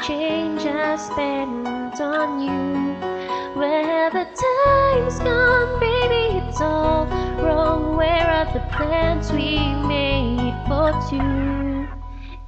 change I spent on you. Where the time's gone, baby, it's all wrong. Where are the plans we made for two?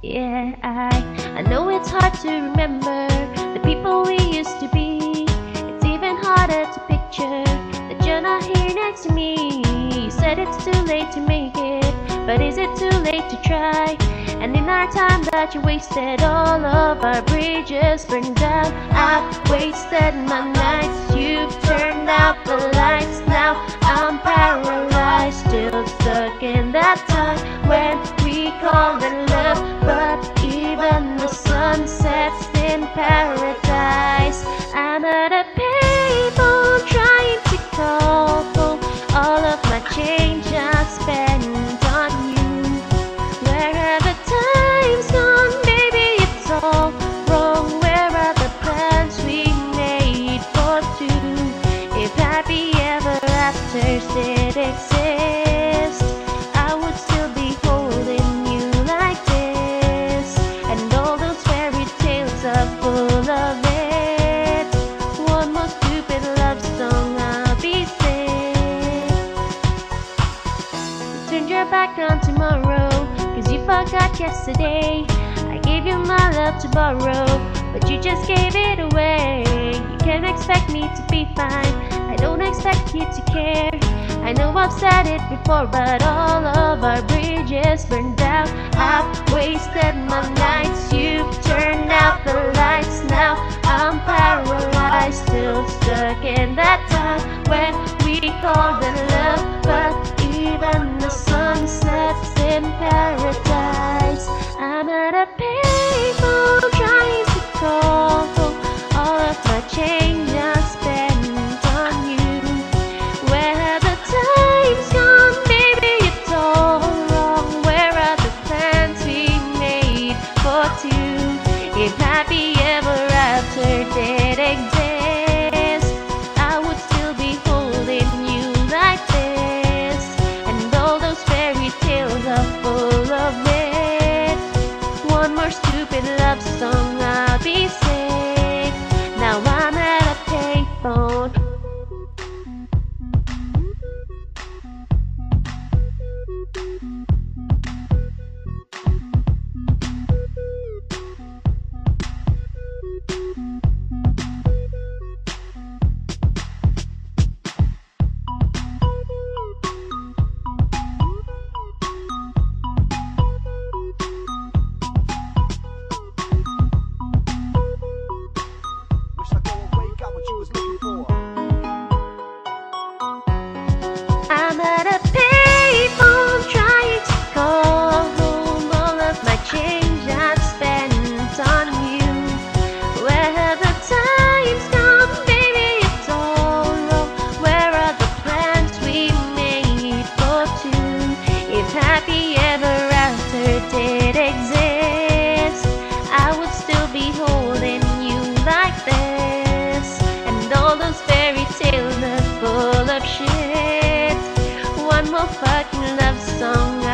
Yeah, I know it's hard to remember the people we used to be. It's even harder to picture that you're not here next to me. You said it's too late to make it, but is it too late to try? And in our time that you wasted, all of our bridges burned down. I've wasted my nights, you've turned out the lights. Now I'm paralyzed, still stuck in that time when we called it love. But even the sun sets in paradise. I'm at a payphone trying to call home. All of my change I spent on you. Where have the times gone, baby? It's all wrong. Where are the plans we made for two? If happy ever afters did exist, I would still be holding you like this. And all those fairy tales are full of it. One more stupid love song, I'll be sick. You turned your back on tomorrow, cause you forgot yesterday. I gave you my love to borrow, but you just gave it away. You can't expect me to be fine, I don't expect you to care. I know I've said it before, but all of our bridges burned down. I've wasted my nights, you've turned out the lights. Now I'm paralyzed, still stuck in that time when we called it love. But even the sun sets in paradise. I'm at a payphone trying to call home. All of my change I spent on you. Where have the times gone, baby? It's all wrong. Where are the plans we made for two? If happy ever after did exist, I would still be holding you like this. And all those fairy tales are full of it. One more stupid love song, I'll be sick. Now I'm at a payphone. I'm at a payphone trying to call home. All of my change I've spent on you. Where have the times gone, baby? It's all wrong. Where are the plans we made for two? If happy ever after did exist, I would still be holding you like this. And all those fairy tales are full of shit. One more fucking love song